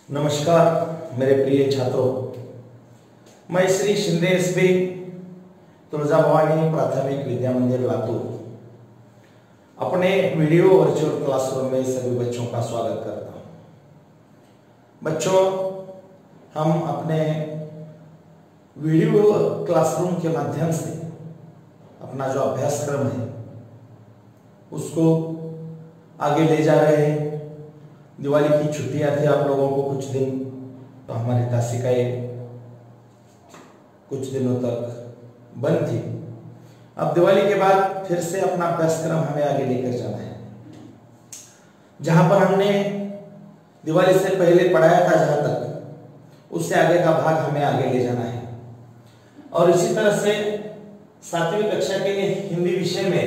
नमस्कार मेरे प्रिय छात्रों, मैं श्री शिंदे एसपी तुलजा भवानी प्राथमिक विद्या मंदिर लातूर अपने वीडियो वर्चुअल क्लासरूम में सभी बच्चों का स्वागत करता हूं। बच्चों, हम अपने वीडियो क्लासरूम के माध्यम से अपना जो अभ्यासक्रम है उसको आगे ले जा रहे हैं। दिवाली की छुट्टियां थी आप लोगों को कुछ दिन, तो हमारी तासिकाएं कुछ दिनों तक बंद थी। अब दिवाली के बाद फिर से अपना अभ्यासक्रम हमें आगे लेकर जाना है। जहां पर हमने दिवाली से पहले पढ़ाया था, जहां तक उससे आगे का भाग हमें आगे ले जाना है। और इसी तरह से 7वीं कक्षा के हिंदी विषय में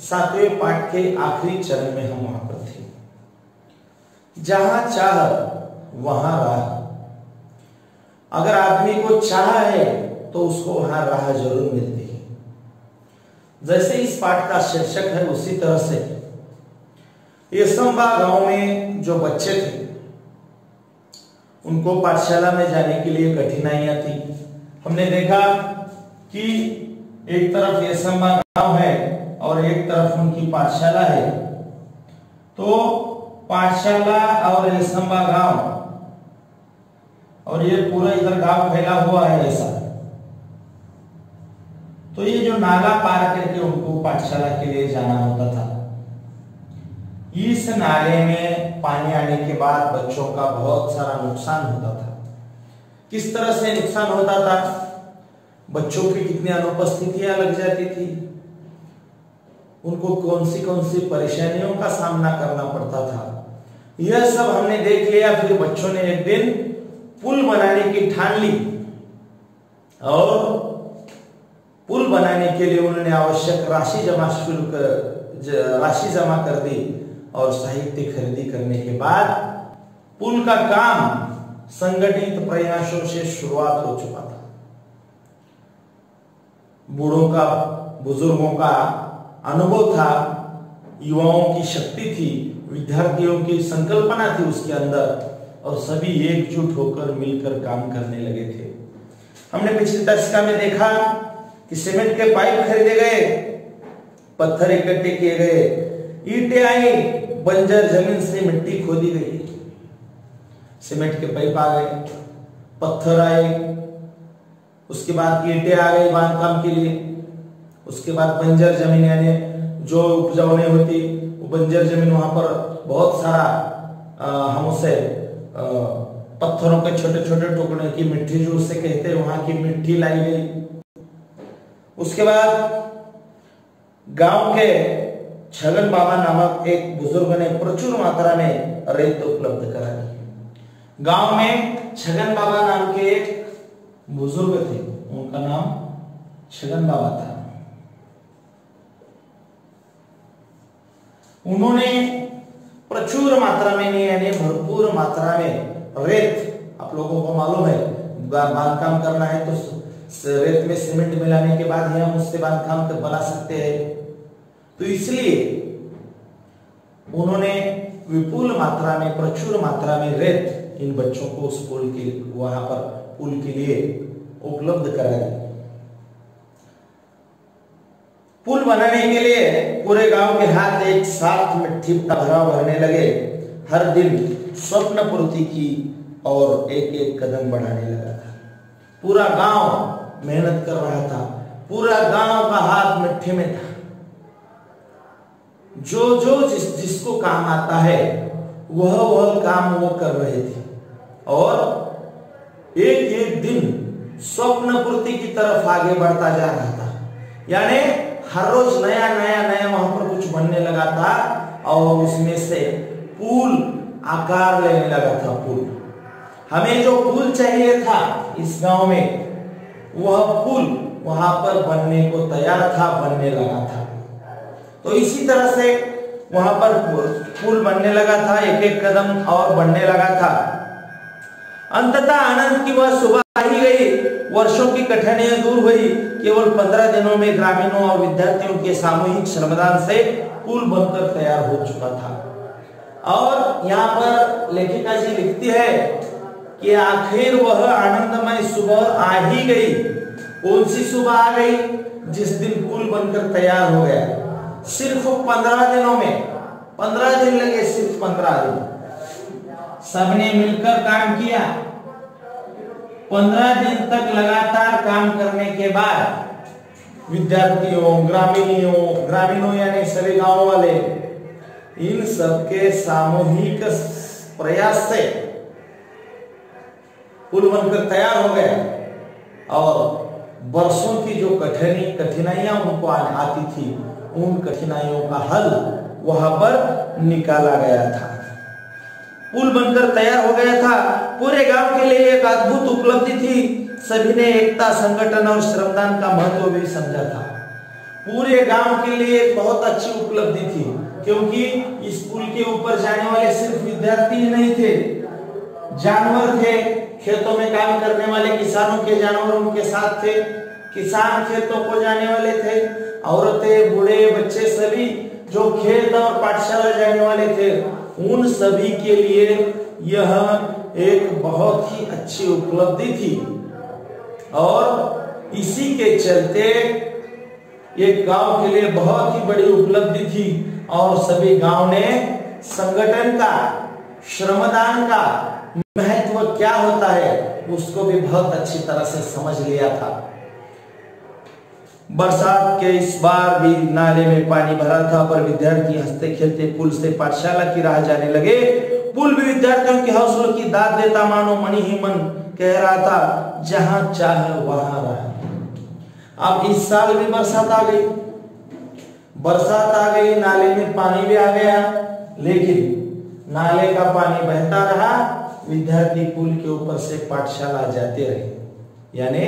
7वें पाठ के आखिरी चरण में हम वहां पर थे। जहां चाह वहां राह। अगर आदमी को चाह है तो उसको वहां राह जरूर मिलती है। जैसे इस पाठ का शीर्षक है, उसी तरह से येसंबा गांव में जो बच्चे थे उनको पाठशाला में जाने के लिए कठिनाइयां थी। हमने देखा कि एक तरफ येसंबा गांव है और एक तरफ उनकी पाठशाला है। तो पाठशाला और येसंबा गांव, और ये पूरा इधर गांव फैला हुआ है ऐसा। तो ये जो नाला पार करके उनको पाठशाला के लिए जाना होता था, इस नाले में पानी आने के बाद बच्चों का बहुत सारा नुकसान होता था। किस तरह से नुकसान होता था? बच्चों की कितनी अनुपस्थितियां लग जाती थी, उनको कौन सी परेशानियों का सामना करना पड़ता था, यह सब हमने देख लिया। फिर बच्चों ने एक दिन पुल बनाने की ठान ली और पुल बनाने के लिए उन्होंने आवश्यक राशि जमा कर दी और साहित्य खरीदी करने के बाद पुल का काम संगठित प्रयासों से शुरुआत हो चुका था। बूढ़ों का, बुजुर्गों का अनुभव था, युवाओं की शक्ति थी, विद्यार्थियों की संकल्पना थी उसके अंदर, और सभी एकजुट होकर मिलकर काम करने लगे थे। हमने पिछली दशका में देखा कि सीमेंट के पाइप खरीदे गए, पत्थर इकट्ठे किए गए, ईंटें आई, बंजर जमीन से मिट्टी खोदी गई, सीमेंट के पाइप आ गए, पत्थर आए, उसके बाद ईंटें आ गई बांधकाम के लिए, उसके बाद बंजर जमीन यानी जो उपजाऊ नहीं होती वो बंजर जमीन, वहां पर बहुत सारा हम उसे पत्थरों के छोटे छोटे टुकड़े की मिट्टी जो उसे कहते हैं, वहां की मिट्टी लाई गई। उसके बाद गांव के छगन बाबा नामक एक बुजुर्ग ने प्रचुर मात्रा में रेत उपलब्ध करा दी। गांव में छगन बाबा नाम के एक बुजुर्ग थे, उनका नाम छगन बाबा था। उन्होंने प्रचुर मात्रा में यानी भरपूर मात्रा में रेत, आप लोगों को मालूम है बांधकाम करना है तो रेत में सीमेंट मिलाने के बाद ही हम उससे बांधकाम बना सकते हैं। तो इसलिए उन्होंने विपुल मात्रा में, प्रचुर मात्रा में रेत इन बच्चों को उस पुल के वहां पर पुल के लिए उपलब्ध करा दी। पुल बनाने के लिए पूरे गांव के हाथ एक साथ मिट्टी का भराव भरने लगे। हर दिन स्वप्न पूर्ति की और एक एक कदम बढ़ाने लगा था। पूरा गांव मेहनत कर रहा था, पूरा गांव का हाथ मिट्टी में था। जो जिसको काम आता है वह काम वो कर रहे थे, और एक एक दिन स्वप्न पूर्ति की तरफ आगे बढ़ता जा रहा था। यानी हर रोज नया वहां पर कुछ बनने लगा था और उसमें से पुल आकार लेने लगा था। पुल, हमें जो पुल चाहिए था इस गांव में, वह पुल वहां पर बनने को तैयार था, बनने लगा था। तो इसी तरह से वहां पर पुल बनने लगा था, एक एक कदम और बढ़ने लगा था। अंततः आनंद की वह सुबह ही गई, वर्षों की कठिनाइयां दूर हुई। केवल 15 दिनों में ग्रामीणों और विद्यार्थियों के सामूहिक श्रमदान से पुल बनकर तैयार हो चुका था। और यहाँ पर लेखिका जी लिखती है कि आखिर वह आनंदमय सुबह आ ही गई। कौन सी सुबह आ गई? जिस दिन पुल बनकर तैयार हो गया। सिर्फ 15 दिनों में, 15 दिन लगे, सिर्फ 15 दिन सबने मिलकर काम किया। 15 दिन तक लगातार काम करने के बाद विद्यार्थियों, ग्रामीणों यानी सभी गांव वाले, इन सबके सामूहिक प्रयास से पुल बनकर तैयार हो गया और वर्षों की जो कठिनाइयां उनको आती थी, उन कठिनाइयों का हल वहां पर निकाला गया था। पुल बनकर तैयार हो गया था। पूरे गांव के लिए एक अद्भुत उपलब्धि थी। सभी ने एकता, संगठन और श्रमदान का महत्व भी समझा था। पूरे गांव के लिए एक बहुत अच्छी उपलब्धि थी, क्योंकि इस पुल के ऊपर जाने वाले सिर्फ विद्यार्थी ही नहीं थे, जानवर थे, खेतों में काम करने वाले किसानों के जानवर उनके साथ थे, किसान खेतों को जाने वाले थे, औरतें, बूढ़े, बच्चे सभी जो खेत और पाठशाला जाने वाले थे, उन सभी के लिए यह एक बहुत ही अच्छी उपलब्धि थी। और इसी के चलते एक गांव के लिए बहुत ही बड़ी उपलब्धि थी और सभी गांव ने संगठन का, श्रमदान का महत्व क्या होता है उसको भी बहुत अच्छी तरह से समझ लिया था। बरसात के इस बार भी नाले में पानी भरा था, पर विद्यार्थी हंसते खेलते पुल से पाठशाला की राह जाने लगे। पुल भी विद्यार्थियों के हौसलों की दाद देता, मानो मनी ही मन कह रहा था, जहां चाहे वहां रहा। अब इस साल भी बरसात आ गई, नाले में पानी भी आ गया, लेकिन नाले का पानी बहता रहा, विद्यार्थी पुल के ऊपर से पाठशाला जाते रहे, यानी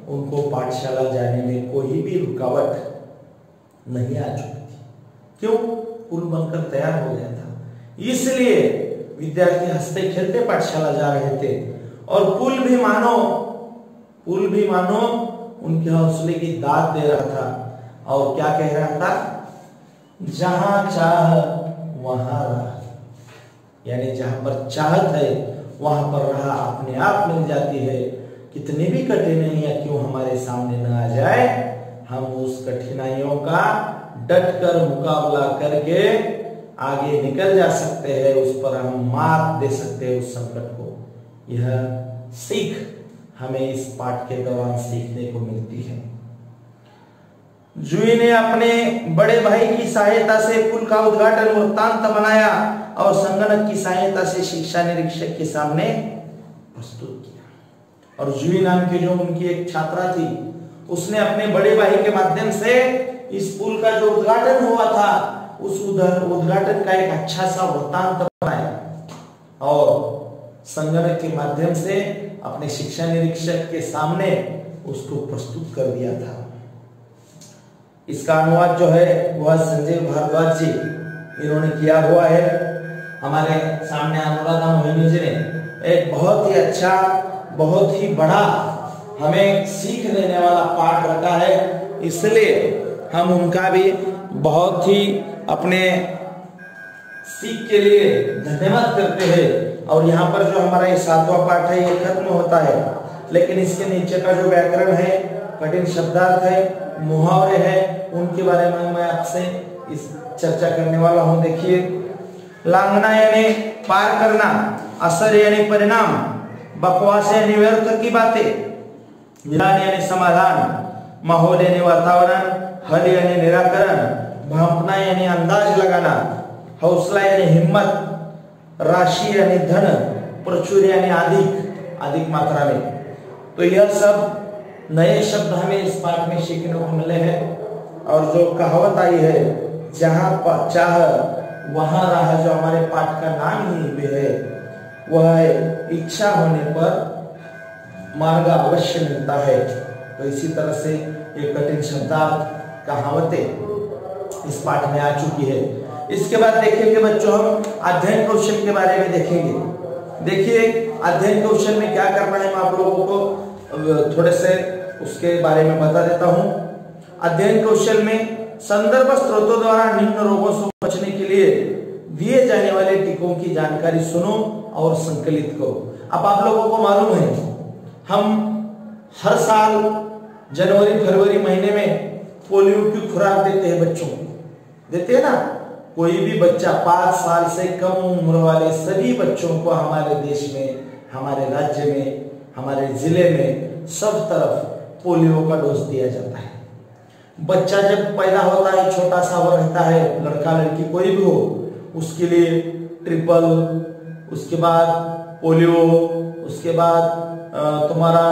उनको पाठशाला जाने में कोई भी रुकावट नहीं आ चुकी थी। क्यों? पुल बनकर तैयार हो गया था, इसलिए विद्यार्थी हंसते खेलते पाठशाला जा रहे थे। और पुल भी मानो उनके हौसले की दाद दे रहा था और क्या कह रहा था, जहां चाह वहां रहा, यानी जहां पर चाहत है वहां पर रहा अपने आप मिल जाती है। कितनी भी कठिनाइयां क्यों हमारे सामने न आ जाए, हम उस कठिनाइयों का डटकर मुकाबला करके आगे निकल जा सकते हैं, उस पर हम मात दे सकते हैं उस संकट को। यह सीख हमें इस पाठ के दौरान सीखने को मिलती है। जुई ने अपने बड़े भाई की सहायता से पुल का उद्घाटन वृत्तांत बनाया और संगणक की सहायता से शिक्षा निरीक्षक के सामने प्रस्तुत किया। और जुई नाम की जो उनकी एक छात्रा थी, उसने अपने बड़े भाई के माध्यम से इस पुल का जो उद्घाटन हुआ था, उस उद्घाटन का एक अच्छा सा वृत्तांत बनाया और संगणक के माध्यम से अपने शिक्षा निरीक्षक के सामने उसको प्रस्तुत कर दिया था। इसका अनुवाद जो है वह संजय भारद्वाज जी इन्होंने किया हुआ है। हमारे सामने अनुराधा मोहिनी जी ने एक बहुत ही अच्छा, बहुत ही बड़ा हमें सीख देने वाला पाठ रखा है, इसलिए हम उनका भी बहुत ही अपने सीख के लिए धन्यवाद करते हैं। और यहाँ पर जो हमारा ये 7वां पाठ है ये खत्म होता है, लेकिन इसके नीचे का जो व्याकरण है, कठिन शब्दार्थ है, मुहावरे हैं, उनके बारे में मैं आपसे इस चर्चा करने वाला हूँ। देखिए, लांघना यानी पार करना, असर यानी परिणाम, बकवास यानी व्यर्थ की बातें, निदान यानी समाधान, माहौल यानी वातावरण, हल यानी निराकरण, भांपना यानी अंदाज लगाना, हौसला यानी हिम्मत, राशि यानी धन, प्रचुर यानी अधिक मात्रा में। तो यह सब नए शब्द हमें इस पाठ में सीखने को मिले हैं। और जो कहावत आई है, जहां चाह वहां राह, जो हमारे पाठ का नाम ही भी है, वह है इच्छा होने पर मार्ग अवश्य मिलता है। तो इसी तरह से ये कठिन शब्दार्थ, कहावतें इस पाठ में आ चुकी है। इसके बाद देखेंगे बच्चों, हम अध्ययन कौशल के बारे में देखेंगे। देखिए, अध्ययन कौशल में क्या करना है, मैं आप लोगों को थोड़े से उसके बारे में बता देता हूं। अध्ययन कौशल में संदर्भ स्रोतों द्वारा निम्न रोगों से बचने के लिए दिए जाने वाले टीकों की उसकी जानकारी सुनो और संकलित करो। अब आप लोगों को मालूम है हम हर साल जनवरी फरवरी महीने में पोलियो की खुराक देते हैं, बच्चों को देते हैं ना। कोई भी बच्चा 5 साल से कम उम्र वाले सभी बच्चों को हमारे देश में, हमारे राज्य में, हमारे जिले में सब तरफ पोलियो का डोज दिया जाता है। बच्चा जब पैदा होता है छोटा सा वो रहता है, लड़का लड़की कोई भी हो, उसके लिए ट्रिपल, उसके बाद पोलियो, उसके बाद तुम्हारा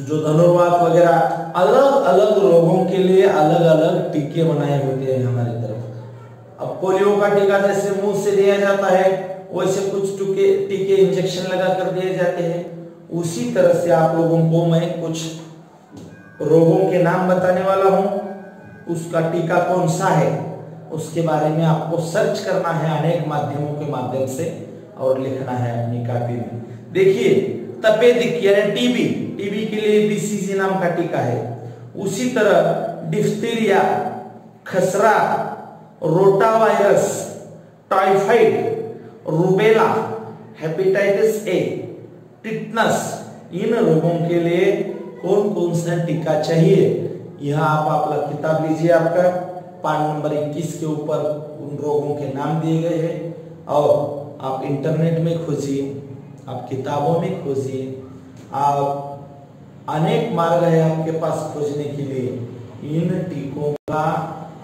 जो धनुर्वात वगैरह अलग अलग रोगों के लिए अलग अलग टीके बनाए होते हैं हमारी तरफ। अब पोलियो का टीका जैसे मुंह से दिया जाता है वैसे कुछ टीके इंजेक्शन लगा कर दिए जाते हैं। उसी तरह से आप लोगों को मैं कुछ रोगों के नाम बताने वाला हूं, उसका टीका कौन सा है उसके बारे में आपको सर्च करना है अनेक माध्यमों के माध्यम से और लिखना है अपनी कॉपी में। देखिए तपेदिक यानी टीबी, टीबी के लिए बीसीजी नाम का टीका है। उसी तरह डिफ्थीरिया, खसरा, rotavirus, typhoid, rubella, hepatitis A, tetanus, इन रोगों के लिए कौन कौन सा टीका चाहिए यह आप लोग किताब लीजिए, आपका पान नंबर 21 के ऊपर उन रोगों के नाम दिए गए हैं और आप इंटरनेट में खोजिए, आप किताबों में खोजिए, आप अनेक मार्ग है आपके पास खोजने के लिए। इन टीकों का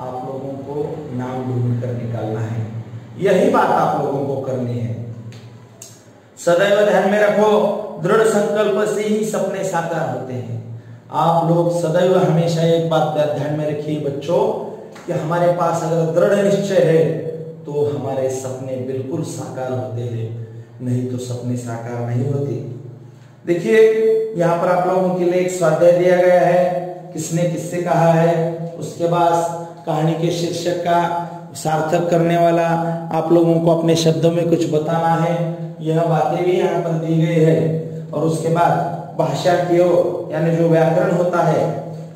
आप लोगों को नाम ढूंढ कर निकालना है, यही बात आप लोगों को करनी है। सदैव ध्यान में रखो, दृढ़ संकल्प से ही सपने साकार होते हैं। आप लोग सदैव हमेशा एक बात ध्यान में रखिए बच्चों कि हमारे पास अगर दृढ़ निश्चय है तो हमारे सपने बिल्कुल साकार होते हैं, नहीं तो सपने साकार नहीं होते। देखिए यहाँ पर आप लोगों के लिए एक स्वाध्याय दिया गया है, किसने किससे कहा है, उसके बाद कहानी के शीर्षक का सार्थक करने वाला आप लोगों को अपने शब्दों में कुछ बताना है, यह बातें भी यहाँ पर दी गई है। और उसके बाद भाषा की यानी जो व्याकरण होता है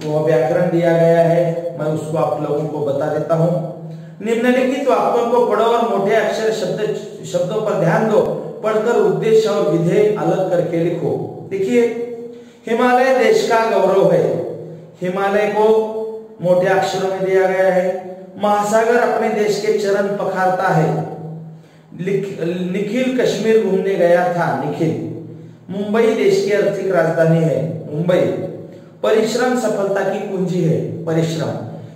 वो व्याकरण दिया गया है, मैं उसको आप लोगों को बता देता हूँ। निम्नलिखित वाक्यों को पढ़ो और मोटे अक्षर शब्दों पर ध्यान दो, पढ़कर उद्देश्य और विधेय अलग करके लिखो। देखिए हिमालय देश का गौरव है, हिमालय को मोटे अक्षरों में दिया गया है। महासागर अपने देश के चरण पखारता है। निखिल कश्मीर घूमने गया था, निखिल। मुंबई देश की आर्थिक राजधानी है, मुंबई। परिश्रम सफलता की कुंजी है, परिश्रम।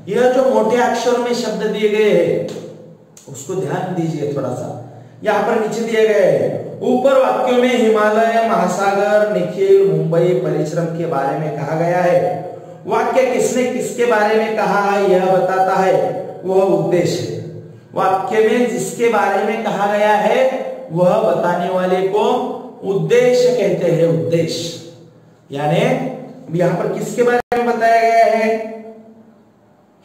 यह जो मोटे अक्षरों में शब्द दिए गए हैं उसको ध्यान दीजिए थोड़ा सा, यहाँ पर नीचे दिए गए हैं। ऊपर वाक्यों में हिमालय, महासागर, निखिल, मुंबई, परिश्रम के बारे में कहा गया है। वाक्य किसने किसके बारे में कहा है यह बताता है, वह उद्देश्य है। वाक्य में जिसके बारे में कहा गया है वह बताने वाले को उद्देश्य कहते हैं, उद्देश्य। यानी यहाँ पर किसके बारे में बताया गया है,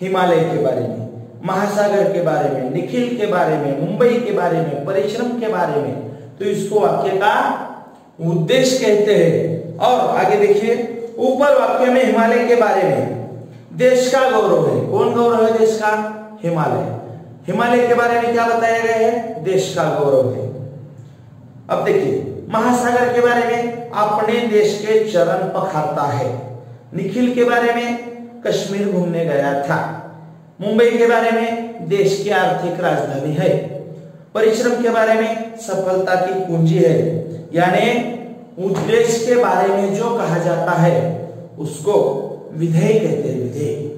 हिमालय के बारे में, महासागर के बारे में, निखिल के बारे में, मुंबई के बारे में, परिश्रम के बारे में, तो इसको वाक्य का उद्देश्य कहते हैं। और आगे देखिए, ऊपर वाक्य में हिमालय के बारे में देश का गौरव है। कौन गौरव है देश का? हिमालय। हिमालय के बारे में क्या बताया गया है? देश का गौरव है। अब देखिए महासागर के बारे में अपने देश के चरण पखारता है। निखिल के बारे में कश्मीर घूमने गया था। मुंबई के बारे में देश की आर्थिक राजधानी है। परिश्रम के बारे में सफलता की कुंजी है। यानी उद्देश्य के बारे में जो कहा जाता है उसको विधेय कहते हैं, विधेय।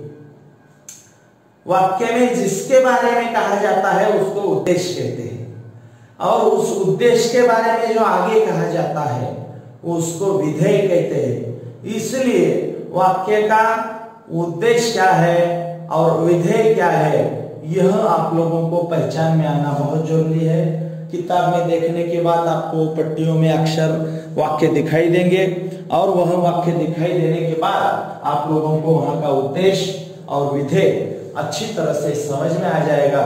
वाक्य में जिसके बारे में कहा जाता है उसको उद्देश्य कहते हैं, और उस उद्देश्य के बारे में जो आगे कहा जाता है उसको विधेय कहते हैं। इसलिए वाक्य का उद्देश्य क्या है और विधेय क्या है यह आप लोगों को पहचान में आना बहुत जरूरी है। किताब में देखने के बाद आपको पट्टियों में अक्षर वाक्य दिखाई देंगे और वह वाक्य दिखाई देने के बाद आप लोगों को वहां का उद्देश्य और विधेय अच्छी तरह से समझ में आ जाएगा।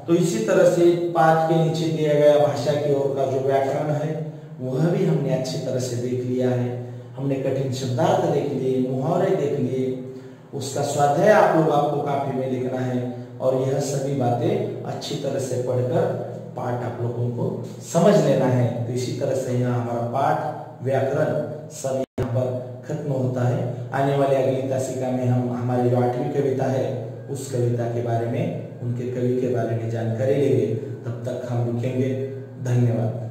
तो इसी तरह से पाठ के नीचे दिया गया भाषा की ओर का जो व्याकरण है वह भी हमने अच्छी तरह से देख लिया है। हमने कठिन शब्दार्थ देख लिए, मुहावरे देख लिए, उसका स्वाध्याय आप लोग आपको काफी में लिखना है और यह सभी बातें अच्छी तरह से पढ़कर पाठ आप लोगों को समझ लेना है। तो इसी तरह से यहाँ हमारा पाठ व्याकरण सब यहाँ पर खत्म होता है। आने वाली अगली तासिका में हम हमारी जो 8वीं कविता है उस कविता के बारे में, उनके कवि के बारे में जानकारी लेंगे। तब तक हम रुकेंगे। धन्यवाद।